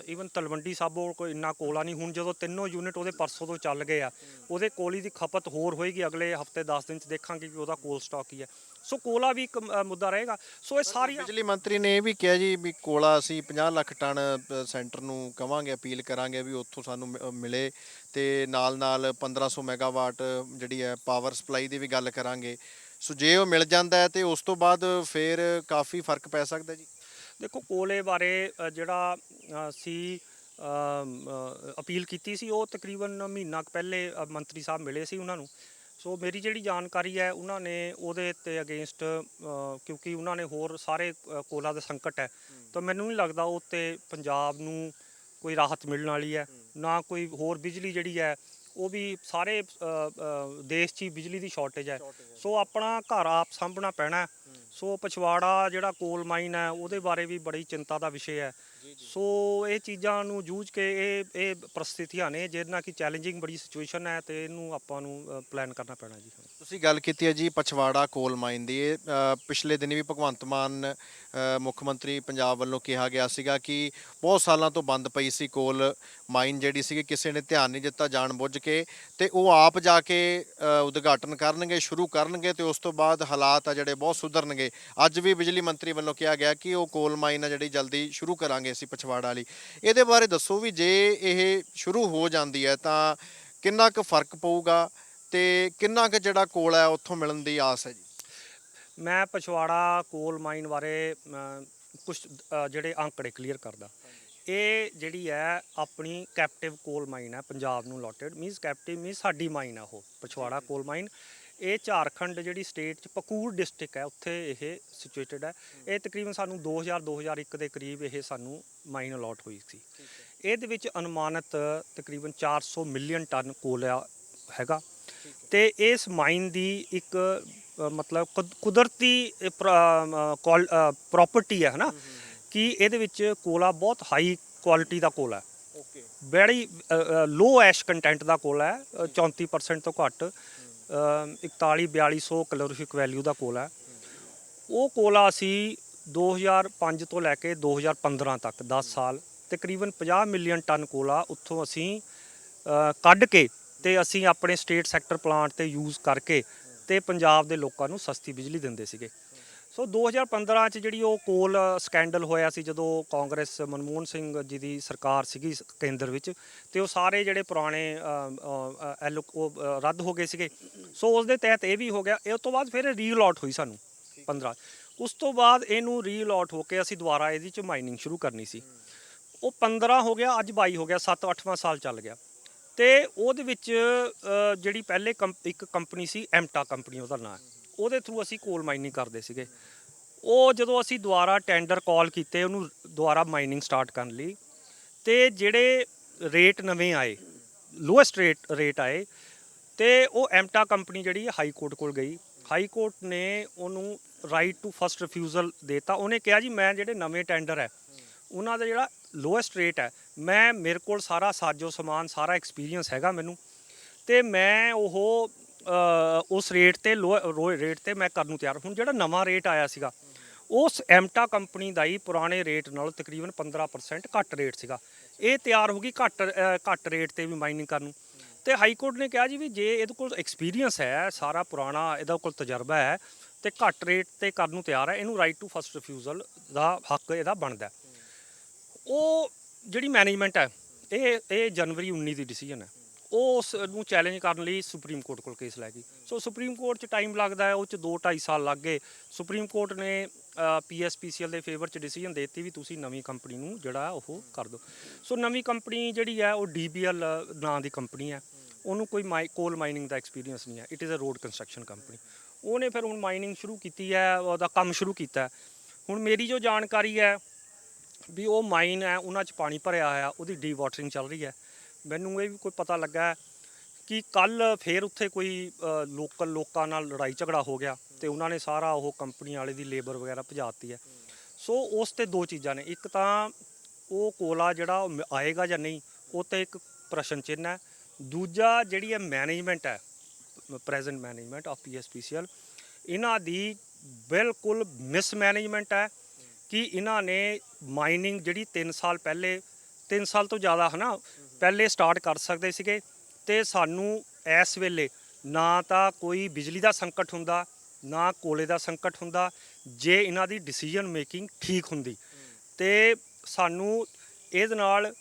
ਈਵਨ ਤਲਵੰਡੀ ਸਾਬੋ ਕੋਈ ਇੰਨਾ ਕੋਲਾ ਨਹੀਂ। ਹੁਣ ਜਦੋਂ ਤਿੰਨੋਂ ਯੂਨਿਟ ਉਹਦੇ ਪਰਸੋਂ ਤੋਂ ਚੱਲ ਗਏ ਆ, ਉਹਦੇ ਕੋਲੀ ਦੀ ਖਪਤ ਹੋਰ ਹੋਏਗੀ। ਅਗਲੇ ਹਫਤੇ 10 ਦਿਨ 'ਚ ਦੇਖਾਂਗੇ ਕਿ ਉਹਦਾ ਕੋਲ ਸਟਾਕ ਕੀ ਹੈ। ਸੋ ਕੋਲਾ ਵੀ ਇੱਕ ਮੁੱਦਾ ਰਹੇਗਾ। ਸੋ ਇਹ ਸਾਰੀਆਂ ਬਿਜਲੀ ਮੰਤਰੀ ਨੇ ਇਹ ਵੀ ਕਿਹਾ ਜੀ ਵੀ ਕੋਲਾ ਅਸੀਂ 50 ਲੱਖ ਟਨ ਸੈਂਟਰ ਨੂੰ ਕਵਾਂਗੇ, ਅਪੀਲ ਕਰਾਂਗੇ ਵੀ ਉੱਥੋਂ ਸਾਨੂੰ ਮਿਲੇ ਤੇ ਨਾਲ 1500 ਮੈਗਾਵਾਟ ਜਿਹੜੀ ਹੈ ਪਾਵਰ ਸਪਲਾਈ ਦੀ ਵੀ ਗੱਲ ਕਰਾਂਗੇ। ਸੋ ਜੇ ਉਹ ਮਿਲ ਜਾਂਦਾ ਹੈ ਤੇ ਉਸ ਤੋਂ ਬਾਅਦ ਫਿਰ ਕਾਫੀ ਫਰਕ ਪੈ ਸਕਦਾ ਜੀ। ਦੇਖੋ ਕੋਲੇ ਬਾਰੇ ਜਿਹੜਾ ਅਸੀਂ ਅਪੀਲ ਕੀਤੀ ਸੀ ਉਹ ਤਕਰੀਬਨ ਮਹੀਨਾ ਕੁ ਪਹਿਲੇ ਮੰਤਰੀ ਸਾਹਿਬ ਮਿਲੇ ਸੀ ਉਹਨਾਂ ਨੂੰ। ਸੋ ਮੇਰੀ ਜਿਹੜੀ ਜਾਣਕਾਰੀ ਹੈ ਉਹਨਾਂ ਨੇ ਉਹਦੇ ਤੇ ਅਗੇਂਸਟ ਕਿਉਂਕਿ ਉਹਨਾਂ ਨੇ ਹੋਰ ਸਾਰੇ ਕੋਲਾ ਦਾ ਸੰਕਟ ਹੈ ਤਾਂ ਮੈਨੂੰ ਨਹੀਂ ਲੱਗਦਾ ਉਹ 'ਤੇ ਪੰਜਾਬ ਨੂੰ ਕੋਈ ਰਾਹਤ ਮਿਲਣ ਵਾਲੀ ਹੈ। ਨਾ ਕੋਈ ਹੋਰ ਬਿਜਲੀ ਜਿਹੜੀ ਹੈ ਉਹ ਵੀ ਸਾਰੇ ਦੇਸ਼ 'ਚ ਹੀ ਬਿਜਲੀ ਦੀ ਸ਼ਾਰਟੇਜ ਹੈ। ਸੋ ਆਪਣਾ ਘਰ ਆਪ ਸਾਂਭਣਾ ਪੈਣਾ। ਸੋ ਪਛਵਾੜਾ ਜਿਹੜਾ ਕੋਲ ਮਾਈਨ ਹੈ ਉਹਦੇ ਬਾਰੇ ਵੀ ਬੜੀ ਚਿੰਤਾ ਦਾ ਵਿਸ਼ੇ ਹੈ। ਸੋ ਇਹ ਚੀਜ਼ਾਂ ਨੂੰ ਜੂਝ ਕੇ ਇਹ ਪ੍ਰਸਥਿਤੀਆਂ ਨੇ ਜਿਹਨਾਂ ਕਿ ਚੈਲੰਜਿੰਗ ਬੜੀ ਸਿਚੁਏਸ਼ਨ ਹੈ ਤੇ ਇਹਨੂੰ ਆਪਾਂ ਨੂੰ ਪਲਾਨ ਕਰਨਾ ਪੈਣਾ ਜੀ। ਤੁਸੀਂ ਗੱਲ ਕੀਤੀ ਹੈ ਜੀ ਪਛਵਾੜਾ ਕੋਲ ਮਾਈਨ ਦੀ। ਇਹ ਪਿਛਲੇ ਦਿਨੀ ਵੀ ਭਗਵੰਤ ਮਾਨ ਮੁੱਖ ਮੰਤਰੀ ਪੰਜਾਬ ਵੱਲੋਂ ਕਿਹਾ ਗਿਆ ਸੀਗਾ ਕਿ ਬਹੁਤ ਸਾਲਾਂ ਤੋਂ ਬੰਦ ਪਈ ਸੀ ਕੋਲ ਮਾਈਨ ਜਿਹੜੀ ਸੀਗੀ, ਕਿਸੇ ਨੇ ਧਿਆਨ ਨਹੀਂ ਦਿੱਤਾ ਜਾਣ ਬੁੱਝ ਕੇ, ਤੇ ਉਹ ਆਪ ਜਾ ਕੇ ਉਦਘਾਟਨ ਕਰਨਗੇ, ਸ਼ੁਰੂ ਕਰਨਗੇ ਤੇ ਉਸ ਤੋਂ ਬਾਅਦ ਹਾਲਾਤ ਆ ਜਿਹੜੇ ਬਹੁਤ ਸੁਧਰਨਗੇ। ਅੱਜ ਵੀ ਬਿਜਲੀ ਮੰਤਰੀ ਵੱਲੋਂ ਕਿਹਾ ਗਿਆ ਕਿ ਉਹ ਕੋਲ ਮਾਈਨ ਆ ਜਿਹੜੀ ਜਲਦੀ ਸ਼ੁਰੂ ਕਰਾਂਗੇ ਅਸੀਂ ਪਛਵਾੜਾ ਵਾਲੀ। ਇਹਦੇ ਬਾਰੇ ਦੱਸੋ ਵੀ ਜੇ ਇਹ ਸ਼ੁਰੂ ਹੋ ਜਾਂਦੀ ਹੈ ਤਾਂ ਕਿੰਨਾ ਕੁ ਫਰਕ ਪਊਗਾ ਤੇ ਕਿੰਨਾ ਕੁ ਜਿਹੜਾ ਕੋਲ ਹੈ ਉੱਥੋਂ ਮਿਲਣ ਦੀ ਆਸ ਹੈ ਜੀ? ਮੈਂ ਪਛਵਾੜਾ ਕੋਲ ਮਾਈਨ ਬਾਰੇ ਕੁਝ ਜਿਹੜੇ ਅੰਕੜੇ ਕਲੀਅਰ ਕਰਦਾ। ਇਹ ਜਿਹੜੀ ਹੈ ਆਪਣੀ ਕੈਪਟਿਵ ਕੋਲ ਮਾਈਨ ਹੈ, ਪੰਜਾਬ ਨੂੰ ਅਲੋਟਡ ਮੀਨਸ ਕੈਪਟਿਵ ਮੀਨਸ ਸਾਡੀ ਮਾਈਨ ਆ ਉਹ ਪਛਵਾੜਾ ਕੋਲ ਮਾਈਨ। ਇਹ ਝਾਰਖੰਡ ਜਿਹੜੀ ਸਟੇਟ 'ਚ ਪਕੂਰ ਡਿਸਟ੍ਰਿਕਟ ਹੈ ਉੱਥੇ ਇਹ ਸਿਚੁਏਟਡ ਹੈ। ਇਹ ਤਕਰੀਬਨ ਸਾਨੂੰ 2000-2001 ਦੇ ਕਰੀਬ ਇਹ ਸਾਨੂੰ ਮਾਈਨ ਅਲੋਟ ਹੋਈ ਸੀ। ਇਹਦੇ ਵਿੱਚ ਅਨੁਮਾਨਿਤ ਤਕਰੀਬਨ 400 ਮਿਲੀਅਨ ਟਨ ਕੋਲਾ ਹੈਗਾ। ਤੇ ਇਸ ਮਾਈਨ ਦੀ ਇੱਕ ਮਤਲਬ ਕੁਦਰਤੀ ਪ੍ਰੋਪਰਟੀ ਹੈ ਨਾ ਕਿ ਇਹਦੇ ਵਿੱਚ ਕੋਲਾ ਬਹੁਤ ਹਾਈ ਕੁਆਲਿਟੀ ਦਾ ਕੋਲਾ ਹੈ, ਓਕੇ ਬੜੀ ਲੋ ਐਸ਼ ਕੰਟੈਂਟ ਦਾ ਕੋਲਾ ਹੈ, 34% ਤੋਂ ਘੱਟ, 41-4200 ਕੈਲੋਰੀਫਿਕ ਵੈਲਿਊ ਦਾ ਕੋਲਾ ਹੈ। ਉਹ ਕੋਲਾ ਅਸੀਂ 2005 ਤੋਂ ਲੈ ਕੇ 2015 ਤੱਕ 10 ਸਾਲ ਤਕਰੀਬਨ 50 ਮਿਲੀਅਨ ਟਨ ਕੋਲਾ ਉੱਥੋਂ ਅਸੀਂ ਕੱਢ ਕੇ ਤੇ ਅਸੀਂ ਆਪਣੇ ਸਟੇਟ ਸੈਕਟਰ ਪਲਾਂਟ ਤੇ ਯੂਜ਼ ਕਰਕੇ ਤੇ ਪੰਜਾਬ ਦੇ ਲੋਕਾਂ ਨੂੰ ਸਸਤੀ ਬਿਜਲੀ ਦਿੰਦੇ ਸੀਗੇ। ਸੋ 2015 ਚ ਜਿਹੜੀ ਉਹ ਕੋਲ ਸਕੈਂਡਲ ਹੋਇਆ ਸੀ, ਜਦੋਂ ਕਾਂਗਰਸ ਮਨਮੋਹਨ ਸਿੰਘ ਜੀ ਦੀ ਸਰਕਾਰ ਸੀਗੀ ਕੇਂਦਰ ਵਿੱਚ, ਤੇ ਉਹ ਸਾਰੇ ਜਿਹੜੇ ਪੁਰਾਣੇ ਰੱਦ ਹੋ ਗਏ ਸੀਗੇ। ਸੋ ਉਸ ਦੇ ਤਹਿਤ ਇਹ ਵੀ ਹੋ ਗਿਆ। ਇਹ ਉਸ ਤੋਂ ਬਾਅਦ ਫਿਰ ਰੀਅਲਾਟ ਹੋਈ ਸਾਨੂੰ 15। ਉਸ ਤੋਂ ਬਾਅਦ ਇਹਨੂੰ ਰੀਅਲਾਟ ਹੋ ਕੇ ਅਸੀਂ ਦੁਬਾਰਾ ਇਹਦੀ ਚ ਮਾਈਨਿੰਗ ਸ਼ੁਰੂ ਕਰਨੀ ਸੀ। ਉਹ 15 ਹੋ ਗਿਆ, ਅੱਜ 22 ਹੋ ਗਿਆ, 7-8ਵਾਂ ਸਾਲ ਚੱਲ ਗਿਆ। ਤੇ ਉਹਦੇ ਵਿੱਚ ਜਿਹੜੀ ਪਹਿਲੇ ਇੱਕ ਕੰਪਨੀ ਸੀ, ਐਮਟਾ ਕੰਪਨੀ ਉਹਦਾ ਨਾਂ, ਉਹਦੇ ਥਰੂ ਅਸੀਂ ਕੋਲ ਮਾਈਨਿੰਗ ਕਰਦੇ ਸੀਗੇ। ਉਹ ਜਦੋਂ ਅਸੀਂ ਦੁਬਾਰਾ ਟੈਂਡਰ ਕਾਲ ਕੀਤੇ ਉਹਨੂੰ ਦੁਬਾਰਾ ਮਾਈਨਿੰਗ ਸਟਾਰਟ ਕਰਨ ਲਈ, ਤੇ ਜਿਹੜੇ ਰੇਟ ਨਵੇਂ ਆਏ, ਲੋਐਸਟ ਰੇਟ ਆਏ, ਤੇ ਉਹ ਐਮਟਾ ਕੰਪਨੀ ਜਿਹੜੀ ਹਾਈ ਕੋਰਟ ਕੋਲ ਗਈ। ਹਾਈ ਕੋਰਟ ਨੇ ਉਹਨੂੰ ਰਾਈਟ ਟੂ ਫਸਟ ਰਿਫਿਊਜ਼ਲ ਦੇਤਾ। ਉਹਨੇ ਕਿਹਾ ਜੀ ਮੈਂ ਜਿਹੜੇ ਨਵੇਂ ਟੈਂਡਰ ਹੈ ਉਹਨਾਂ ਦਾ ਜਿਹੜਾ ਲੋਐਸਟ ਰੇਟ ਹੈ, ਮੇਰੇ ਕੋਲ ਸਾਰਾ ਸਾਜੋ ਸਮਾਨ, ਸਾਰਾ ਐਕਸਪੀਰੀਅੰਸ ਹੈਗਾ ਮੈਨੂੰ, ਤੇ ਮੈਂ ਉਹ ਉਸ ਰੇਟ ਤੇ ਰੇਟ ਤੇ ਮੈਂ ਕਰਨ ਨੂੰ ਤਿਆਰ। ਹੁਣ ਜਿਹੜਾ ਨਵਾਂ ਰੇਟ ਆਇਆ ਸੀਗਾ ਉਸ ਐਮਟਾ ਕੰਪਨੀ ਦਾ ਹੀ ਪੁਰਾਣੇ ਰੇਟ ਨਾਲ ਤਕਰੀਬਨ 15% ਘੱਟ ਰੇਟ ਸੀਗਾ। ਇਹ ਤਿਆਰ ਹੋ ਗਈ ਘੱਟ ਰੇਟ ਤੇ ਵੀ ਮਾਈਨਿੰਗ ਕਰਨ ਨੂੰ। ਤੇ ਹਾਈ ਕੋਰਟ ਨੇ ਕਿਹਾ ਜੀ ਵੀ ਜੇ ਇਹਦੇ ਕੋਲ ਐਕਸਪੀਰੀਅੰਸ ਹੈ, ਸਾਰਾ ਪੁਰਾਣਾ ਇਹਦਾ ਕੋਲ ਤਜਰਬਾ ਹੈ, ਤੇ ਘੱਟ ਰੇਟ ਤੇ ਕਰਨ ਨੂੰ ਤਿਆਰ ਹੈ, ਇਹਨੂੰ ਰਾਈਟ ਟੂ ਫਸਟ ਰਿਫਿਊਜ਼ਲ ਦਾ ਹੱਕ ਇਹਦਾ ਬਣਦਾ। ਉਹ ਜਿਹੜੀ ਮੈਨੇਜਮੈਂਟ ਹੈ, ਇਹ ਜਨਵਰੀ 19 ਦੀ ਡਿਸੀਜਨ ਹੈ, ਉਹ ਉਸ ਨੂੰ ਚੈਲੰਜ ਕਰਨ ਲਈ ਸੁਪਰੀਮ ਕੋਰਟ ਕੋਲ ਕੇਸ ਲੈ ਗਈ। ਸੋ ਸੁਪਰੀਮ ਕੋਰਟ 'ਚ ਟਾਈਮ ਲੱਗਦਾ ਹੈ, ਉਹ 'ਚ 2-2.5 ਸਾਲ ਲੱਗ ਗਏ। ਸੁਪਰੀਮ ਕੋਰਟ ਨੇ PSPCL ਦੇ ਫੇਵਰ 'ਚ ਡਿਸੀਜਨ ਦੇ ਦਿੱਤੀ ਵੀ ਤੁਸੀਂ ਨਵੀਂ ਕੰਪਨੀ ਨੂੰ ਜਿਹੜਾ ਉਹ ਕਰ ਦਿਓ। ਸੋ ਨਵੀਂ ਕੰਪਨੀ ਜਿਹੜੀ ਹੈ ਉਹ DBL ਨਾਂ ਦੀ ਕੰਪਨੀ ਹੈ। ਉਹਨੂੰ ਕੋਈ ਕੋਲ ਮਾਈਨਿੰਗ ਦਾ ਐਕਸਪੀਰੀਅੰਸ ਨਹੀਂ ਹੈ। It is a road construction company. ਉਹਨੇ ਫਿਰ ਹੁਣ ਮਾਈਨਿੰਗ ਸ਼ੁਰੂ ਕੀਤੀ ਹੈ, ਉਹਦਾ ਕੰਮ ਸ਼ੁਰੂ ਕੀਤਾ। ਹੁਣ ਮੇਰੀ ਜੋ ਜਾਣਕਾਰੀ ਹੈ ਵੀ ਉਹ ਮਾਈਨ ਹੈ, ਉਹਨਾਂ 'ਚ ਪਾਣੀ ਭਰਿਆ ਹੋਇਆ, ਉਹਦੀ ਡੀ ਵਾਟਰਿੰਗ ਚੱਲ ਰਹੀ ਹੈ। ਮੈਨੂੰ ਇਹ ਵੀ ਕੋਈ ਪਤਾ ਲੱਗਾ ਕਿ ਕੱਲ੍ਹ ਫਿਰ ਉੱਥੇ ਕੋਈ ਲੋਕਾਂ ਨਾਲ ਲੜਾਈ ਝਗੜਾ ਹੋ ਗਿਆ, ਤੇ ਉਹਨਾਂ ਨੇ ਸਾਰਾ ਉਹ ਕੰਪਨੀ ਵਾਲੇ ਦੀ ਲੇਬਰ ਵਗੈਰਾ ਭਜਾ ਦਿੱਤੀ ਹੈ। ਸੋ ਉਸ 'ਤੇ ਦੋ ਚੀਜ਼ਾਂ ਨੇ, ਇੱਕ ਤਾਂ ਉਹ ਕੋਲਾ ਜਿਹੜਾ ਆਏਗਾ ਜਾਂ ਨਹੀਂ, ਉਹ 'ਤੇ ਇੱਕ ਪ੍ਰਸ਼ਨ ਚਿੰਨ੍ਹ ਹੈ। ਦੂਜਾ ਜਿਹੜੀ ਹੈ ਮੈਨੇਜਮੈਂਟ ਹੈ, ਪ੍ਰੈਜ਼ੈਂਟ ਮੈਨੇਜਮੈਂਟ ਆਫ PSPCL, ਇਹਨਾਂ ਦੀ ਬਿਲਕੁਲ ਮਿਸਮੈਨੇਜਮੈਂਟ ਹੈ ਕਿ ਇਹਨਾਂ ਨੇ ਮਾਈਨਿੰਗ ਜਿਹੜੀ 3 ਸਾਲ ਪਹਿਲੇ, 3 ਸਾਲ ਤੋਂ ਜ਼ਿਆਦਾ ਹੈ ਨਾ, ਪਹਿਲੇ ਸਟਾਰਟ ਕਰ ਸਕਦੇ ਸੀਗੇ, ਤੇ ਸਾਨੂੰ ਇਸ ਵੇਲੇ ਨਾ ਤਾਂ ਕੋਈ ਬਿਜਲੀ ਦਾ ਸੰਕਟ ਹੁੰਦਾ, ਨਾ ਕੋਲੇ ਦਾ ਸੰਕਟ ਹੁੰਦਾ, ਜੇ ਇਹਨਾਂ ਦੀ ਡਿਸੀਜਨ ਮੇਕਿੰਗ ਠੀਕ ਹੁੰਦੀ। ਤੇ ਸਾਨੂੰ ਇਹਦੇ ਨਾਲ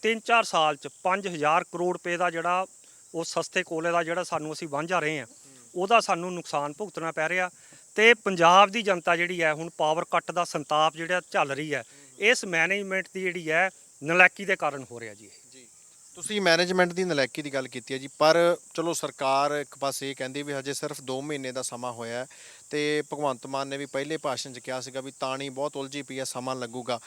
3-4 ਸਾਲ 'ਚ 5000 ਕਰੋੜ ਰੁਪਏ ਦਾ ਜਿਹੜਾ ਉਹ ਸਸਤੇ ਕੋਲੇ ਦਾ ਜਿਹੜਾ ਸਾਨੂੰ ਅਸੀਂ ਵਾਂਝਾ ਰਹੇ ਹਾਂ, ਉਹਦਾ ਸਾਨੂੰ ਨੁਕਸਾਨ ਭੁਗਤਣਾ ਪੈ ਰਿਹਾ। ਤੇ ਪੰਜਾਬ ਦੀ ਜਨਤਾ ਜਿਹੜੀ ਹੈ ਹੁਣ ਪਾਵਰ ਕੱਟ ਦਾ ਸੰਤਾਪ ਜਿਹੜਾ ਚੱਲ ਰਹੀ ਹੈ, ਇਸ ਮੈਨੇਜਮੈਂਟ ਦੀ ਜਿਹੜੀ ਹੈ ਨਲਾਇਕੀ ਦੇ ਕਾਰਨ ਹੋ ਰਿਹਾ ਜੀ। ਤੁਸੀਂ ਮੈਨੇਜਮੈਂਟ ਦੀ ਨਲਾਇਕੀ ਦੀ ਗੱਲ ਕੀਤੀ ਹੈ ਜੀ, ਪਰ ਚਲੋ ਸਰਕਾਰ ਇੱਕ ਪਾਸੇ ਇਹ ਕਹਿੰਦੀ ਵੀ ਹਜੇ ਸਿਰਫ 2 ਮਹੀਨੇ ਦਾ ਸਮਾਂ ਹੋਇਆ, ਤੇ ਭਗਵੰਤ ਮਾਨ ਨੇ ਵੀ ਪਹਿਲੇ ਭਾਸ਼ਣ 'ਚ ਕਿਹਾ ਸੀਗਾ ਵੀ ਤਾਣੀ ਬਹੁਤ ਉਲਝੀ ਪਈ ਹੈ, ਸਮਾਂ ਲੱਗੂਗਾ।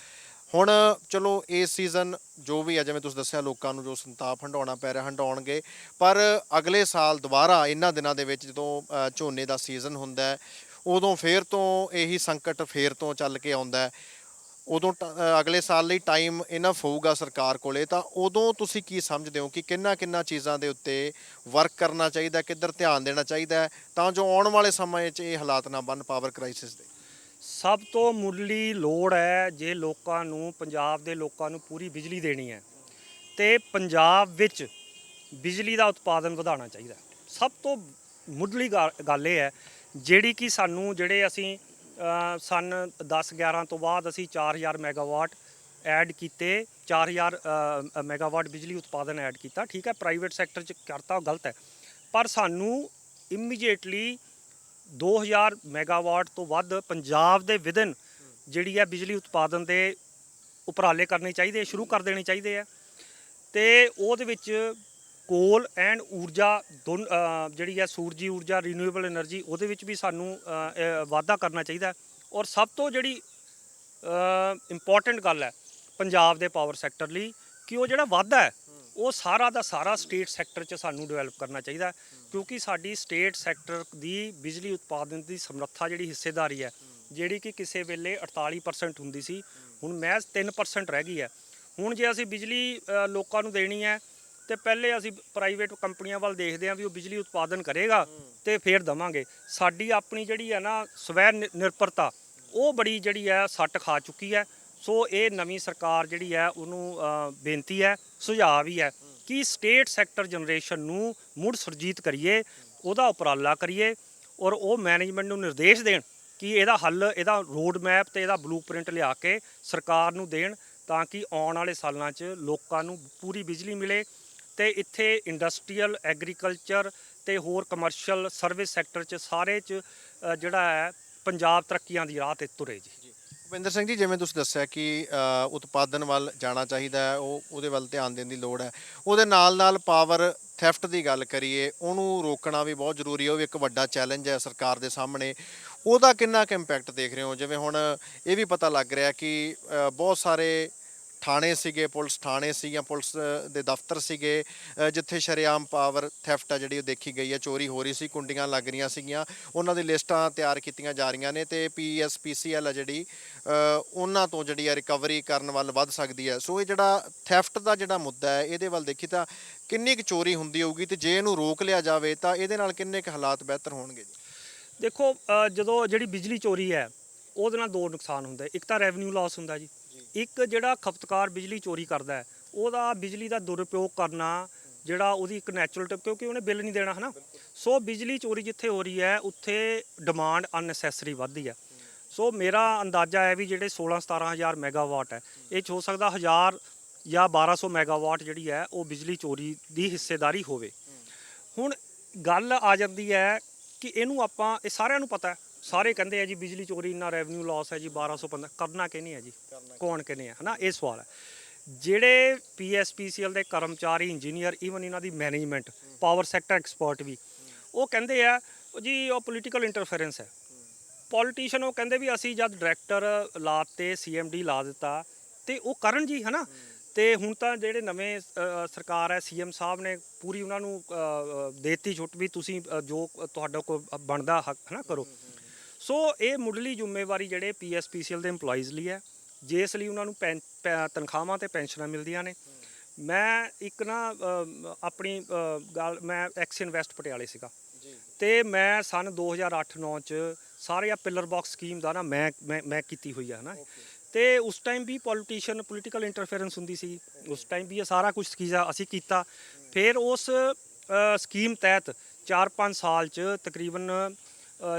ਹੁਣ ਚਲੋ ਇਸ ਸੀਜ਼ਨ ਜੋ ਵੀ ਹੈ, ਜਿਵੇਂ ਤੁਸੀਂ ਦੱਸਿਆ, ਲੋਕਾਂ ਨੂੰ ਜੋ ਸੰਤਾਪ ਹੰਢਾਉਣਾ ਪੈ ਰਿਹਾ ਹੰਢਾਉਣਗੇ, ਪਰ ਅਗਲੇ ਸਾਲ ਦੁਬਾਰਾ ਇਹਨਾਂ ਦਿਨਾਂ ਦੇ ਵਿੱਚ ਜਦੋਂ ਝੋਨੇ ਦਾ ਸੀਜ਼ਨ ਹੁੰਦਾ ਹੈ, ਉਦੋਂ ਫੇਰ ਤੋਂ ਇਹੀ ਸੰਕਟ ਫੇਰ ਤੋਂ ਚੱਲ ਕੇ ਆਉਂਦਾ ਹੈ। ਉਦੋਂ ਅਗਲੇ ਸਾਲ ਲਈ ਟਾਈਮ ਇਨਫ ਹੋਊਗਾ ਸਰਕਾਰ ਕੋਲੇ, ਤਾਂ ਉਦੋਂ ਤੁਸੀਂ ਕੀ ਸਮਝਦੇ ਹੋ ਕਿ ਕਿੰਨਾ ਚੀਜ਼ਾਂ ਦੇ ਉੱਤੇ ਵਰਕ ਕਰਨਾ ਚਾਹੀਦਾ, ਕਿੱਧਰ ਧਿਆਨ ਦੇਣਾ ਚਾਹੀਦਾ, ਤਾਂ ਜੋ ਆਉਣ ਵਾਲੇ ਸਮੇਂ 'ਚ ਇਹ ਹਾਲਾਤ ਨਾ ਬਣਨ ਪਾਵਰ ਕ੍ਰਾਈਸਿਸ ਦੇ? ਸਭ ਤੋਂ ਮੁੱਢਲੀ ਲੋੜ ਹੈ, ਜੇ ਲੋਕਾਂ ਨੂੰ, ਪੰਜਾਬ ਦੇ ਲੋਕਾਂ ਨੂੰ ਪੂਰੀ ਬਿਜਲੀ ਦੇਣੀ ਹੈ, ਤੇ ਪੰਜਾਬ ਵਿੱਚ ਬਿਜਲੀ ਦਾ ਉਤਪਾਦਨ ਵਧਾਉਣਾ ਚਾਹੀਦਾ। ਸਭ ਤੋਂ ਮੁੱਢਲੀ ਗੱਲ ਇਹ ਹੈ, ਜਿਹੜੀ ਕਿ ਸਾਨੂੰ, ਜਿਹੜੇ ਅਸੀਂ ਸਨ 10-11 ਤੋਂ ਬਾਅਦ ਅਸੀਂ 4000 ਮੈਗਾਵਾਟ ਐਡ ਕੀਤੇ, 4000 ਮੈਗਾਵਾਟ ਬਿਜਲੀ ਉਤਪਾਦਨ ਐਡ ਕੀਤਾ। ਠੀਕ ਹੈ, ਪ੍ਰਾਈਵੇਟ ਸੈਕਟਰ 'ਚ ਕਰਤਾ, ਉਹ ਗਲਤ ਹੈ, ਪਰ ਸਾਨੂੰ ਇਮੀਡੀਏਟਲੀ 2000 ਮੈਗਾਵਾਟ ਤੋਂ ਵੱਧ ਪੰਜਾਬ ਦੇ ਵਿਦਨ ਜਿਹੜੀ ਹੈ ਬਿਜਲੀ ਉਤਪਾਦਨ ਦੇ ਉਪਰਾਲੇ ਕਰਨੇ ਚਾਹੀਦੇ, ਸ਼ੁਰੂ ਕਰ ਦੇਣੇ ਚਾਹੀਦੇ ਆ। ਤੇ ਉਹਦੇ ਵਿੱਚ ਕੋਲ ਐਂਡ ਊਰਜਾ ਜਿਹੜੀ ਹੈ ਸੂਰਜੀ ਊਰਜਾ, ਰੀਨਿਊਏਬਲ ਐਨਰਜੀ, ਉਹਦੇ ਵਿੱਚ ਵੀ ਸਾਨੂੰ ਵਾਧਾ ਕਰਨਾ ਚਾਹੀਦਾ। ਔਰ ਸਭ ਤੋਂ ਜਿਹੜੀ ਇੰਪੋਰਟੈਂਟ ਗੱਲ ਹੈ ਪੰਜਾਬ ਦੇ ਪਾਵਰ ਸੈਕਟਰ ਲਈ, ਕਿ ਉਹ ਜਿਹੜਾ ਵਾਧਾ ਹੈ ਉਹ ਸਾਰਾ ਦਾ ਸਾਰਾ ਸਟੇਟ ਸੈਕਟਰ 'ਚ ਸਾਨੂੰ ਡਿਵੈਲਪ ਕਰਨਾ ਚਾਹੀਦਾ, ਕਿਉਂਕਿ ਸਾਡੀ ਸਟੇਟ ਸੈਕਟਰ ਦੀ ਬਿਜਲੀ ਉਤਪਾਦਨ ਦੀ ਸਮਰੱਥਾ, ਜਿਹੜੀ ਹਿੱਸੇਦਾਰੀ ਹੈ, ਜਿਹੜੀ ਕਿ ਕਿਸੇ ਵੇਲੇ 48% ਹੁੰਦੀ ਸੀ, ਹੁਣ ਮਹਿਜ਼ 3% ਰਹਿ ਗਈ ਹੈ। ਹੁਣ ਜੇ ਅਸੀਂ ਬਿਜਲੀ ਲੋਕਾਂ ਨੂੰ ਦੇਣੀ ਹੈ ਤੇ ਪਹਿਲੇ ਅਸੀਂ ਪ੍ਰਾਈਵੇਟ ਕੰਪਨੀਆਂ ਵੱਲ ਦੇਖਦੇ ਹਾਂ ਵੀ ਉਹ ਬਿਜਲੀ ਉਤਪਾਦਨ ਕਰੇਗਾ ਤੇ ਫਿਰ ਦਵਾਂਗੇ। ਸਾਡੀ ਆਪਣੀ ਜਿਹੜੀ ਹੈ ਨਾ ਸਵੈ ਨਿਰਭਰਤਾ ਉਹ ਬੜੀ ਜਿਹੜੀ ਹੈ ਸੱਟ ਖਾ ਚੁੱਕੀ ਹੈ। ਸੋ ਇਹ ਨਵੀਂ ਸਰਕਾਰ ਜਿਹੜੀ ਹੈ ਉਹਨੂੰ ਬੇਨਤੀ ਹੈ, ਸੁਝਾਅ ਵੀ ਹੈ ਕਿ ਸਟੇਟ ਸੈਕਟਰ ਜਨਰੇਸ਼ਨ ਨੂੰ ਮੁੜ ਸੁਰਜੀਤ ਕਰੀਏ, ਉਹਦਾ ਉਪਰਾਲਾ ਕਰੀਏ ਔਰ ਉਹ ਮੈਨੇਜਮੈਂਟ ਨੂੰ ਨਿਰਦੇਸ਼ ਦੇਣ ਕਿ ਇਹਦਾ ਹੱਲ, ਇਹਦਾ ਰੋਡ ਮੈਪ ਤੇ ਇਹਦਾ ਬਲੂਪ੍ਰਿੰਟ ਲਿਆ ਕੇ ਸਰਕਾਰ ਨੂੰ ਦੇਣ ਤਾਂ ਕਿ ਆਉਣ ਵਾਲੇ ਸਾਲਾਂ 'ਚ ਲੋਕਾਂ ਨੂੰ ਪੂਰੀ ਬਿਜਲੀ ਮਿਲੇ ਤੇ ਇੱਥੇ ਇੰਡਸਟਰੀਅਲ, ਐਗਰੀਕਲਚਰ ਤੇ ਹੋਰ ਕਮਰਸ਼ੀਅਲ ਸਰਵਿਸ ਸੈਕਟਰ 'ਚ ਸਾਰੇ 'ਚ ਜਿਹੜਾ ਹੈ ਪੰਜਾਬ ਤਰੱਕੀਆਂ ਦੀ ਰਾਹ ਤੇ ਤੁਰੇ ਜੀ। ਭੁਪਿੰਦਰ ਸਿੰਘ ਜੀ, ਜਿਵੇਂ ਤੁਸੀਂ ਦੱਸਿਆ ਕਿ ਉਤਪਾਦਨ ਵੱਲ ਜਾਣਾ ਚਾਹੀਦਾ ਹੈ, ਉਹਦੇ ਵੱਲ ਧਿਆਨ ਦੇਣ ਦੀ ਲੋੜ ਹੈ। ਉਹਦੇ ਨਾਲ ਪਾਵਰ ਥੈਫਟ ਦੀ ਗੱਲ ਕਰੀਏ, ਉਹਨੂੰ ਰੋਕਣਾ ਵੀ ਬਹੁਤ ਜ਼ਰੂਰੀ ਹੈ। ਉਹ ਵੀ ਇੱਕ ਵੱਡਾ ਚੈਲੰਜ ਹੈ ਸਰਕਾਰ ਦੇ ਸਾਹਮਣੇ। ਉਹਦਾ ਕਿੰਨਾ ਕੁ ਇੰਪੈਕਟ ਦੇਖ ਰਹੇ ਹੋ? ਜਿਵੇਂ ਹੁਣ ਇਹ ਵੀ ਪਤਾ ਲੱਗ ਰਿਹਾ ਕਿ ਬਹੁਤ ਸਾਰੇ ਥਾਣੇ ਸੀਗੇ, ਪੁਲਿਸ ਥਾਣੇ ਸੀ ਜਾਂ ਪੁਲਿਸ ਦੇ ਦਫ਼ਤਰ ਸੀਗੇ ਜਿੱਥੇ ਸ਼ਰੇਆਮ ਪਾਵਰ ਥੈਫਟ ਆ ਜਿਹੜੀ ਉਹ ਦੇਖੀ ਗਈ ਹੈ, ਚੋਰੀ ਹੋ ਰਹੀ ਸੀ, ਕੁੰਡੀਆਂ ਲੱਗ ਰਹੀਆਂ ਸੀਗੀਆਂ। ਉਹਨਾਂ ਦੀ ਲਿਸਟਾਂ ਤਿਆਰ ਕੀਤੀਆਂ ਜਾ ਰਹੀਆਂ ਨੇ ਤੇ PSPCL ਆ ਜਿਹੜੀ ਉਹਨਾਂ ਤੋਂ ਜਿਹੜੀ ਆ ਰਿਕਵਰੀ ਕਰਨ ਵੱਲ ਵੱਧ ਸਕਦੀ ਹੈ। ਸੋ ਇਹ ਜਿਹੜਾ ਥੈਫਟ ਦਾ ਜਿਹੜਾ ਮੁੱਦਾ ਹੈ, ਇਹਦੇ ਵੱਲ ਦੇਖੀ ਤਾਂ ਕਿੰਨੀ ਕੁ ਚੋਰੀ ਹੁੰਦੀ ਹੋਊਗੀ ਤੇ ਜੇ ਇਹਨੂੰ ਰੋਕ ਲਿਆ ਜਾਵੇ ਤਾਂ ਇਹਦੇ ਨਾਲ ਕਿੰਨੇ ਕੁ ਹਾਲਾਤ ਬਿਹਤਰ ਹੋਣਗੇ ਜੀ? ਦੇਖੋ, ਜਦੋਂ ਜਿਹੜੀ ਬਿਜਲੀ ਚੋਰੀ ਹੈ ਉਹਦੇ ਨਾਲ ਦੋ ਨੁਕਸਾਨ ਹੁੰਦੇ। ਇੱਕ ਤਾਂ ਰੈਵਨਿਊ ਲਾਸ ਹੁੰਦਾ ਜੀ, ਇੱਕ ਜਿਹੜਾ ਖਪਤਕਾਰ ਬਿਜਲੀ ਚੋਰੀ ਕਰਦਾ ਹੈ ਉਹਦਾ ਬਿਜਲੀ ਦਾ ਦੁਰਉਪਯੋਗ ਕਰਨਾ, ਜਿਹੜਾ ਉਹਦੀ ਇੱਕ ਨੈਚੁਰਲ, ਕਿਉਂਕਿ ਉਹਨੇ ਬਿੱਲ ਨਹੀਂ ਦੇਣਾ ਹੈ ਨਾ। ਸੋ ਬਿਜਲੀ ਚੋਰੀ ਜਿੱਥੇ ਹੋ ਰਹੀ ਹੈ ਉੱਥੇ ਡਿਮਾਂਡ ਅਨਨੈਸੈਸਰੀ ਵੱਧਦੀ ਹੈ। ਸੋ ਮੇਰਾ ਅੰਦਾਜ਼ਾ ਹੈ ਵੀ ਜਿਹੜੇ 16-17 ਹਜ਼ਾਰ ਮੈਗਾਵਾਟ ਹੈ, ਇਹ 'ਚ ਹੋ ਸਕਦਾ 1000 ਜਾਂ 1200 ਮੈਗਾਵਾਟ ਜਿਹੜੀ ਹੈ ਉਹ ਬਿਜਲੀ ਚੋਰੀ ਦੀ ਹਿੱਸੇਦਾਰੀ ਹੋਵੇ। ਹੁਣ ਗੱਲ ਆ ਜਾਂਦੀ ਹੈ ਕਿ ਇਹਨੂੰ ਆਪਾਂ, ਇਹ ਸਾਰਿਆਂ ਨੂੰ ਪਤਾ ਹੈ, ਸਾਰੇ ਕਹਿੰਦੇ ਆ ਜੀ ਬਿਜਲੀ ਚੋਰੀ ਇੰਨਾ ਰੈਵਨਿਊ ਲਾਸ ਹੈ ਜੀ 1215, ਕਰਨਾ ਕਿ ਨਹੀਂ ਹੈ ਜੀ, ਕੌਣ ਕਹਿੰਦੇ ਆ, ਹੈ ਨਾ। ਇਹ ਸਵਾਲ ਹੈ। ਜਿਹੜੇ PSPCL ਦੇ ਕਰਮਚਾਰੀ, ਇੰਜੀਨੀਅਰ, ਈਵਨ ਇਹਨਾਂ ਦੀ ਮੈਨੇਜਮੈਂਟ, ਪਾਵਰ ਸੈਕਟਰ ਐਕਸਪਰਟ ਵੀ, ਉਹ ਕਹਿੰਦੇ ਆ ਜੀ ਉਹ ਪੋਲੀਟੀਕਲ ਇੰਟਰਫੇਰੈਂਸ ਹੈ। ਪੋਲੀਟੀਸ਼ੀਅਨ ਉਹ ਕਹਿੰਦੇ ਵੀ ਅਸੀਂ ਜਦ ਡਾਇਰੈਕਟਰ ਲਾਤੇ, CMD ਲਾ ਦਿੱਤਾ ਤੇ ਉਹ ਕਰਨ ਜੀ, ਹੈ ਨਾ। ਤੇ ਹੁਣ ਤਾਂ ਜਿਹੜੇ ਨਵੇਂ ਸਰਕਾਰ ਹੈ, CM ਸਾਹਿਬ ਨੇ ਪੂਰੀ ਉਹਨਾਂ ਨੂੰ ਦੇਤੀ ਛੁੱਟ ਵੀ ਤੁਸੀਂ ਜੋ ਤੁਹਾਡਾ ਕੋਲ ਬਣਦਾ ਹੱਕ ਹੈ ਨਾ ਕਰੋ। ਸੋ ਇਹ ਮੁੱਢਲੀ ਜ਼ਿੰਮੇਵਾਰੀ ਜਿਹੜੇ PSPCL ਦੇ EMPLOYEES ਲਈ ਹੈ, ਜਿਸ ਲਈ ਉਹਨਾਂ ਨੂੰ ਤਨਖਾਹਾਂ ਤੇ ਪੈਨਸ਼ਨਾਂ ਮਿਲਦੀਆਂ ਨੇ। ਮੈਂ ਇੱਕ ਨਾ ਆਪਣੀ ਗੱਲ, ਮੈਂ ਐਕਸ ਇਨਵੈਸਟ ਪਟਿਆਲੇ ਸੀਗਾ ਤੇ ਮੈਂ ਸਨ 2008-9 ਚ ਸਾਰੇ ਆ ਪਿਲਰ ਬਾਕਸ ਸਕੀਮ ਦਾ ਨਾ ਮੈਂ ਕੀਤੀ ਹੋਈ ਆ, ਹੈ ਨਾ। ਤੇ ਉਸ ਟਾਈਮ ਵੀ ਪੋਲੀਟੀਕਲ ਇੰਟਰਫੇਰੈਂਸ ਹੁੰਦੀ ਸੀ। ਉਸ ਟਾਈਮ ਵੀ ਇਹ ਸਾਰਾ ਕੁਝ ਅਸੀਂ ਕੀਤਾ। ਫਿਰ ਉਸ ਸਕੀਮ ਤਹਿਤ 4-5 ਸਾਲ 'ਚ ਤਕਰੀਬਨ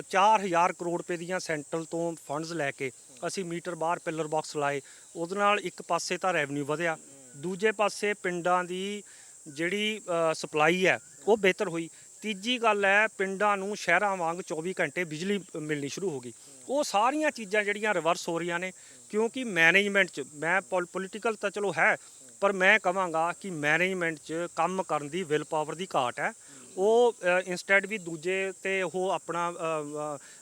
4000 ਕਰੋੜ ਰੁਪਏ ਦੀਆਂ ਸੈਂਟਰਲ ਤੋਂ ਫੰਡਸ ਲੈ ਕੇ ਅਸੀਂ ਮੀਟਰ ਬਾਹਰ ਪਿਲਰ ਬਾਕਸ ਲਾਏ। ਉਹਦੇ ਨਾਲ ਇੱਕ ਪਾਸੇ ਤਾਂ ਰੈਵਨਿਊ ਵਧਿਆ, ਦੂਜੇ ਪਾਸੇ ਪਿੰਡਾਂ ਦੀ ਜਿਹੜੀ ਸਪਲਾਈ ਹੈ ਉਹ ਬਿਹਤਰ ਹੋਈ। ਤੀਜੀ ਗੱਲ ਹੈ, ਪਿੰਡਾਂ ਨੂੰ ਸ਼ਹਿਰਾਂ ਵਾਂਗ 24 ਘੰਟੇ ਬਿਜਲੀ ਮਿਲਣੀ ਸ਼ੁਰੂ ਹੋ ਗਈ। ਉਹ ਸਾਰੀਆਂ ਚੀਜ਼ਾਂ ਜਿਹੜੀਆਂ ਰਿਵਰਸ ਹੋ ਰਹੀਆਂ ਨੇ ਕਿਉਂਕਿ ਮੈਨੇਜਮੈਂਟ 'ਚ, ਮੈਂ ਪੋਲੀਟੀਕਲ ਤਾਂ ਚਲੋ ਹੈ, ਪਰ ਮੈਂ ਕਹਾਂਗਾ ਕਿ ਮੈਨੇਜਮੈਂਟ 'ਚ ਕੰਮ ਕਰਨ ਦੀ ਵਿਲ ਪਾਵਰ ਦੀ ਘਾਟ ਹੈ। ਉਹ ਇੰਸਟੈਡ ਵੀ ਦੂਜੇ ਤੇ ਉਹ ਆਪਣਾ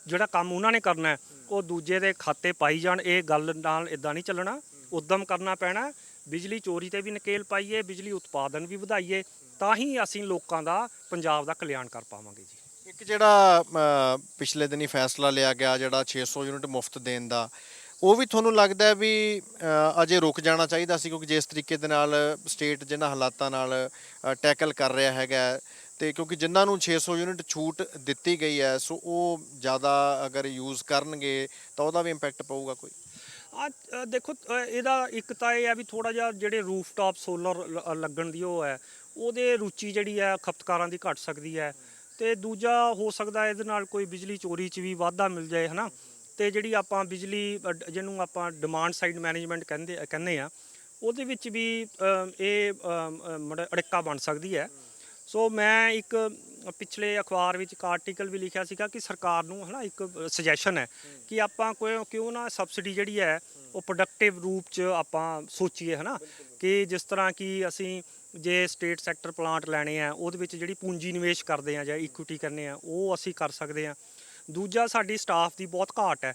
ਜਿਹੜਾ ਕੰਮ ਉਹਨਾਂ ਨੇ ਕਰਨਾ ਹੈ ਉਹ ਦੂਜੇ ਦੇ ਖਾਤੇ ਪਾਈ ਜਾਣ। ਇਹ ਗੱਲ ਨਾਲ ਇਦਾਂ ਨਹੀਂ ਚੱਲਣਾ, ਉੱਦਮ ਕਰਨਾ ਪੈਣਾ। ਬਿਜਲੀ ਚੋਰੀ ਤੇ ਵੀ ਨਕੇਲ ਪਾਈਏ, ਬਿਜਲੀ ਉਤਪਾਦਨ ਵੀ ਵਧਾਈਏ, ਤਾਂ ਹੀ ਅਸੀਂ ਲੋਕਾਂ ਦਾ, ਪੰਜਾਬ ਦਾ ਕਲਿਆਣ ਕਰ ਪਾਵਾਂਗੇ ਜੀ। ਇੱਕ ਜਿਹੜਾ ਪਿਛਲੇ ਦਿਨੀ ਫੈਸਲਾ ਲਿਆ ਗਿਆ ਜਿਹੜਾ 600 ਯੂਨਿਟ ਮੁਫਤ ਦੇਣ ਦਾ, ਉਹ ਵੀ ਤੁਹਾਨੂੰ ਲੱਗਦਾ ਹੈ ਵੀ ਅਜੇ ਰੁਕ ਜਾਣਾ ਚਾਹੀਦਾ ਸੀ? ਕਿਉਂਕਿ ਜਿਸ ਤਰੀਕੇ ਦੇ ਨਾਲ ਸਟੇਟ ਜਿਹਨਾਂ ਹਾਲਾਤਾਂ ਨਾਲ ਟੈਕਲ ਕਰ ਰਿਹਾ ਹੈਗਾ ਤੇ ਕਿਉਂਕਿ ਜਿਨ੍ਹਾਂ ਨੂੰ 600 ਯੂਨਿਟ ਛੂਟ ਦਿੱਤੀ ਗਈ ਹੈ, ਸੋ ਉਹ ਜ਼ਿਆਦਾ ਅਗਰ ਯੂਜ਼ ਕਰਨਗੇ ਤਾਂ ਉਹਦਾ ਵੀ ਇੰਪੈਕਟ ਪਊਗਾ ਕੋਈ? ਦੇਖੋ, ਇਹਦਾ ਇੱਕ ਤਾਂ ਇਹ ਹੈ ਵੀ ਥੋੜ੍ਹਾ ਜਿਹਾ ਜਿਹੜੇ ਰੂਫਟਾਪ ਸੋਲਰ ਲੱਗਣ ਦੀ ਉਹ ਹੈ, ਉਹਦੇ ਰੁਚੀ ਜਿਹੜੀ ਹੈ ਖਪਤਕਾਰਾਂ ਦੀ ਘਟ ਸਕਦੀ ਹੈ। ਤੇ ਦੂਜਾ ਹੋ ਸਕਦਾ ਇਹਦੇ ਨਾਲ ਕੋਈ ਬਿਜਲੀ ਚੋਰੀ 'ਚ ਵੀ ਵਾਧਾ ਮਿਲ ਜਾਏ, ਹੈ ਨਾ। ਤੇ ਜਿਹੜੀ ਆਪਾਂ ਬਿਜਲੀ ਜਿਹਨੂੰ ਆਪਾਂ ਡਿਮਾਂਡ ਸਾਈਡ ਮੈਨੇਜਮੈਂਟ ਕਹਿੰਦੇ ਆ, ਉਹਦੇ ਵਿੱਚ ਵੀ ਇਹ ਅੜਿੱਕਾ ਬਣ ਸਕਦੀ ਹੈ। ਸੋ ਮੈਂ ਇੱਕ ਪਿਛਲੇ ਅਖਬਾਰ ਵਿੱਚ ਇੱਕ ਆਰਟੀਕਲ ਵੀ ਲਿਖਿਆ ਸੀਗਾ ਕਿ ਸਰਕਾਰ ਨੂੰ, ਹੈ ਨਾ, ਇੱਕ ਸੁਜੈਸ਼ਨ ਹੈ ਕਿ ਆਪਾਂ ਕਿਉਂ ਨਾ ਸਬਸਿਡੀ ਜਿਹੜੀ ਹੈ ਉਹ ਪ੍ਰੋਡਕਟਿਵ ਰੂਪ 'ਚ ਆਪਾਂ ਸੋਚੀਏ, ਹੈ ਨਾ। ਕਿ ਜਿਸ ਤਰ੍ਹਾਂ ਕਿ ਅਸੀਂ ਜੇ ਸਟੇਟ ਸੈਕਟਰ ਪਲਾਂਟ ਲੈਣੇ ਆ, ਉਹਦੇ ਵਿੱਚ ਜਿਹੜੀ ਪੂੰਜੀ ਨਿਵੇਸ਼ ਕਰਦੇ ਆ ਜਾਂ ਇਕੁਇਟੀ ਕਰਨੇ ਆ, ਉਹ ਅਸੀਂ ਕਰ ਸਕਦੇ ਹਾਂ। ਦੂਜਾ, ਸਾਡੀ ਸਟਾਫ ਦੀ ਬਹੁਤ ਘਾਟ ਹੈ।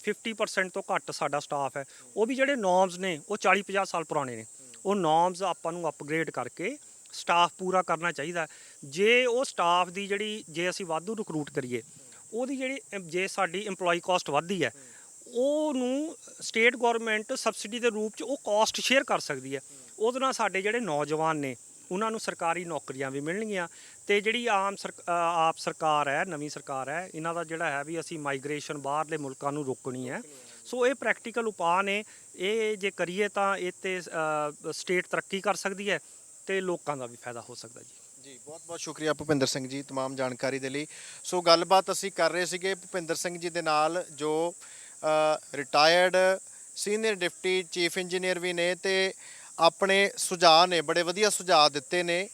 50% ਤੋਂ ਘੱਟ ਸਾਡਾ ਸਟਾਫ ਹੈ। ਉਹ ਵੀ ਜਿਹੜੇ ਨੋਰਮਸ ਨੇ ਉਹ 40-50 ਸਾਲ ਪੁਰਾਣੇ ਨੇ। ਉਹ ਨੋਰਮਸ ਆਪਾਂ ਨੂੰ ਅਪਗ੍ਰੇਡ ਕਰਕੇ ਸਟਾਫ ਪੂਰਾ ਕਰਨਾ ਚਾਹੀਦਾ। ਜੇ ਉਹ ਸਟਾਫ ਦੀ ਜਿਹੜੀ, ਜੇ ਅਸੀਂ ਵਾਧੂ ਰਿਕਰੂਟ ਕਰੀਏ, ਉਹਦੀ ਜਿਹੜੀ, ਜੇ ਸਾਡੀ EMPLOYE ਕਾਸਟ ਵੱਧਦੀ ਹੈ, ਉਹਨੂੰ ਸਟੇਟ ਗਵਰਨਮੈਂਟ ਸਬਸਿਡੀ ਦੇ ਰੂਪ 'ਚ ਉਹ ਕਾਸਟ ਸ਼ੇਅਰ ਕਰ ਸਕਦੀ ਹੈ। ਉਹਦੇ ਨਾਲ ਸਾਡੇ ਜਿਹੜੇ ਨੌਜਵਾਨ ਨੇ ਉਹਨਾਂ ਨੂੰ ਸਰਕਾਰੀ ਨੌਕਰੀਆਂ ਵੀ ਮਿਲਣਗੀਆਂ। ਤੇ ਜਿਹੜੀ ਆਪ ਸਰਕਾਰ ਹੈ, ਨਵੀਂ ਸਰਕਾਰ ਹੈ, ਇਹਨਾਂ ਦਾ ਜਿਹੜਾ ਹੈ ਵੀ ਅਸੀਂ ਮਾਈਗ੍ਰੇਸ਼ਨ ਬਾਹਰਲੇ ਮੁਲਕਾਂ ਨੂੰ ਰੋਕਣੀ ਹੈ। ਸੋ ਇਹ ਪ੍ਰੈਕਟੀਕਲ ਉਪਾਅ ਨੇ, ਇਹ ਜੇ ਕਰੀਏ ਤਾਂ ਇਹ 'ਤੇ ਸਟੇਟ ਤਰੱਕੀ ਕਰ ਸਕਦੀ ਹੈ ਤੇ ਲੋਕਾਂ ਦਾ ਵੀ ਫਾਇਦਾ ਹੋ ਸਕਦਾ ਜੀ। ਬਹੁਤ ਬਹੁਤ ਸ਼ੁਕਰੀਆ ਭੁਪਿੰਦਰ ਸਿੰਘ ਜੀ ਤਮਾਮ ਜਾਣਕਾਰੀ ਦੇ ਲਈ। ਸੋ ਗੱਲਬਾਤ ਅਸੀਂ ਕਰ ਰਹੇ ਸੀਗੇ ਭੁਪਿੰਦਰ ਸਿੰਘ ਜੀ ਦੇ ਨਾਲ, ਜੋ retired senior deputy chief engineer ਵੀ ਨੇ ਤੇ ਆਪਣੇ ਸੁਝਾਅ ਨੇ, ਬੜੇ ਵਧੀਆ ਸੁਝਾਅ ਦਿੱਤੇ ਨੇ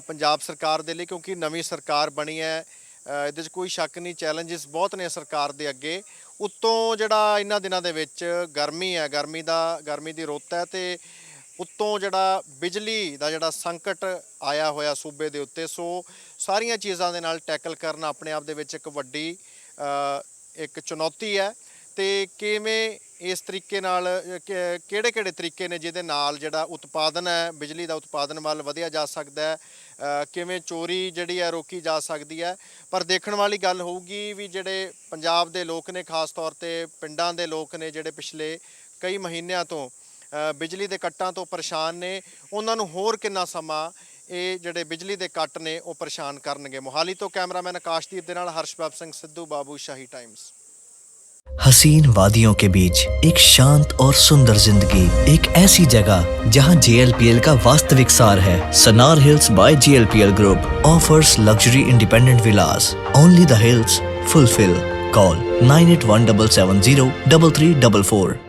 ਪੰਜਾਬ ਸਰਕਾਰ ਦੇ ਲਈ, ਕਿਉਂਕਿ ਨਵੀਂ ਸਰਕਾਰ ਬਣੀ ਹੈ। ਇਹਦੇ 'ਚ ਕੋਈ ਸ਼ੱਕ ਨਹੀਂ, ਚੈਲੰਜਸ ਬਹੁਤ ਨੇ ਸਰਕਾਰ ਦੇ ਅੱਗੇ। ਉੱਤੋਂ ਜਿਹੜਾ ਇਹਨਾਂ ਦਿਨਾਂ ਦੇ ਵਿੱਚ ਗਰਮੀ ਹੈ, ਗਰਮੀ ਦੀ ਰੁੱਤ ਹੈ ਤੇ ਉੱਤੋਂ ਜਿਹੜਾ ਬਿਜਲੀ ਦਾ ਜਿਹੜਾ ਸੰਕਟ ਆਇਆ ਹੋਇਆ ਸੂਬੇ ਦੇ ਉੱਤੇ। ਸੋ ਸਾਰੀਆਂ ਚੀਜ਼ਾਂ ਦੇ ਨਾਲ ਟੈਕਲ ਕਰਨਾ ਆਪਣੇ ਆਪ ਦੇ ਵਿੱਚ ਇੱਕ ਵੱਡੀ ਇੱਕ ਚੁਣੌਤੀ ਹੈ। ਤੇ ਕਿਵੇਂ ਇਸ ਤਰੀਕੇ ਨਾਲ ਕਿਹੜੇ ਤਰੀਕੇ ਨੇ ਜਿਹਦੇ ਨਾਲ ਜਿਹੜਾ ਉਤਪਾਦਨ ਹੈ, ਬਿਜਲੀ ਦਾ ਉਤਪਾਦਨ ਵੱਲ ਵਧਿਆ ਜਾ ਸਕਦਾ ਹੈ, ਕਿਵੇਂ ਚੋਰੀ ਜਿਹੜੀ ਹੈ ਰੋਕੀ ਜਾ ਸਕਦੀ ਹੈ। ਪਰ ਦੇਖਣ ਵਾਲੀ ਗੱਲ ਹੋਊਗੀ ਵੀ ਜਿਹੜੇ ਪੰਜਾਬ ਦੇ ਲੋਕ ਨੇ, ਖਾਸ ਤੌਰ ਤੇ ਪਿੰਡਾਂ ਦੇ ਲੋਕ ਨੇ, ਜਿਹੜੇ ਪਿਛਲੇ ਕਈ ਮਹੀਨਿਆਂ ਤੋਂ ਬਿਜਲੀ ਦੇ ਕੱਟਾਂ ਤੋਂ ਪਰੇਸ਼ਾਨ ਨੇ, ਉਹਨਾਂ ਨੂੰ ਹੋਰ ਕਿੰਨਾ ਸਮਾਂ ਇਹ ਜਿਹੜੇ ਬਿਜਲੀ ਦੇ ਕੱਟ ਨੇ ਉਹ ਪਰੇਸ਼ਾਨ ਕਰਨਗੇ। ਮੋਹਾਲੀ ਤੋਂ ਕੈਮਰਾਮੈਨ ਆਕਾਸ਼ਦੀਪ ਦੇ ਨਾਲ ਹਰਸ਼ਬਾਬ ਸਿੰਘ ਸਿੱਧੂ, ਬਾਬੂ ਸ਼ਾਹੀ ਟਾਈम्स। हसीन वादियों के बीच एक शांत और सुंदर जिंदगी, एक ऐसी जगह जहां JLPL का वास्तविक सार है। सनार hills by JLPL group offers luxury independent villas. Only the hills fulfil. Call 9817703344।